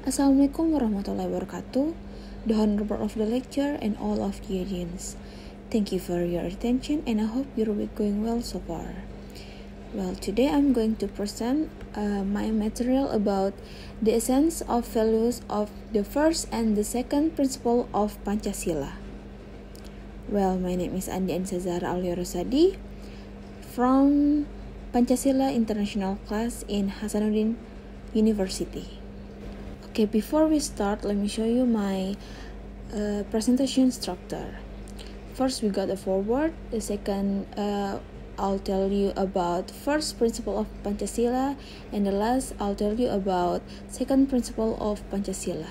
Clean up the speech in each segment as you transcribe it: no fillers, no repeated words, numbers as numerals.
Assalamualaikum warahmatullahi wabarakatuh, the honorable of the lecture and all of the audience. Thank you for your attention and I hope your week going well so far. Well, today I'm going to present my material about the essence of values of the first and the second principle of Pancasila. Well, my name is Andi Anissa Zahra Aulia Rosadi from Pancasila International Class in Hasanuddin University. Okay, before we start, let me show you my presentation structure. First, we got a foreword. The second, I'll tell you about first principle of Pancasila, and the last, I'll tell you about second principle of Pancasila.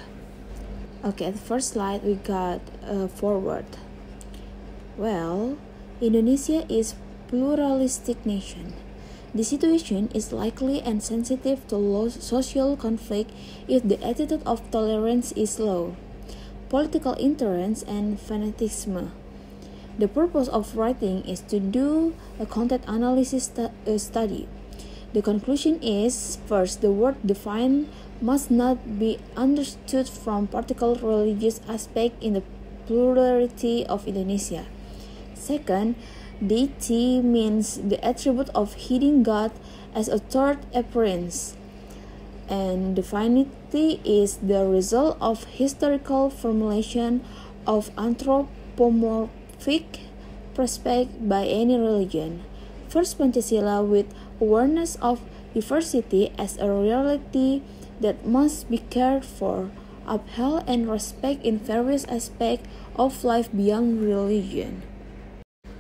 Okay, at the first slide, we got a foreword. Well, Indonesia is pluralistic nation. The situation is likely and sensitive to social conflict if the attitude of tolerance is low, political intolerance, and fanaticism. The purpose of writing is to do a content analysis study. The conclusion is, first, the word defined must not be understood from particular religious aspect in the plurality of Indonesia. Second, deity means the attribute of hidden God as a third appearance, and divinity is the result of historical formulation of anthropomorphic perspective by any religion. First, Pancasila with awareness of diversity as a reality that must be cared for, upheld, and respected in various aspects of life beyond religion.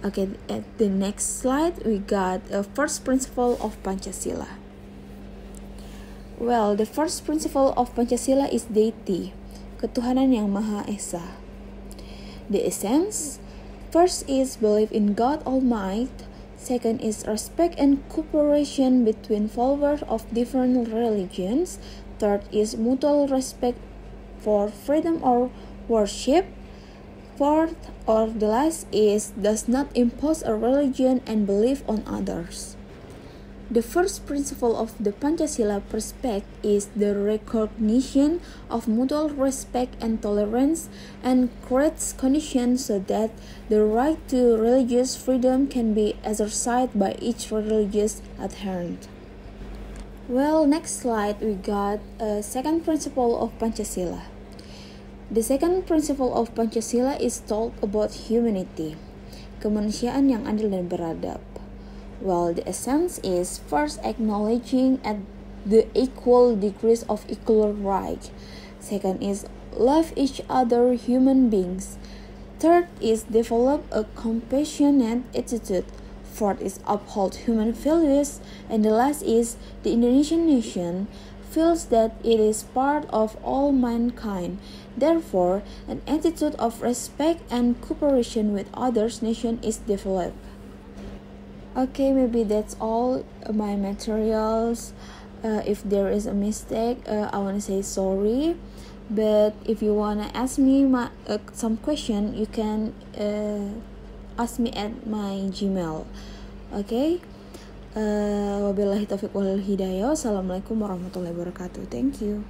Okay, at the next slide, we got a first principle of Pancasila. Well, the first principle of Pancasila is deity, ketuhanan yang Maha Esa. The essence, first is belief in God Almighty. Second is respect and cooperation between followers of different religions. Third is mutual respect for freedom of worship. Fourth, or the last, is does not impose a religion and belief on others. The first principle of the Pancasila perspective is the recognition of mutual respect and tolerance and creates conditions so that the right to religious freedom can be exercised by each religious adherent. Well, next slide, we got a second principle of Pancasila. The second principle of Pancasila is talk about humanity, kemanusiaan yang adil dan beradab. Well, the essence is first acknowledging at the equal degrees of equal right. Second is love each other human beings. Third is develop a compassionate attitude. Fourth is uphold human values. And the last is the Indonesian nation feels that it is part of all mankind. Therefore, an attitude of respect and cooperation with others nation is developed. Okay, maybe that's all my materials. If there is a mistake, I want to say sorry. But if you want to ask me some question, you can ask me at my Gmail. Okay? Wabillahi taufiq wal hidayah. Assalamualaikum warahmatullahi wabarakatuh. Thank you.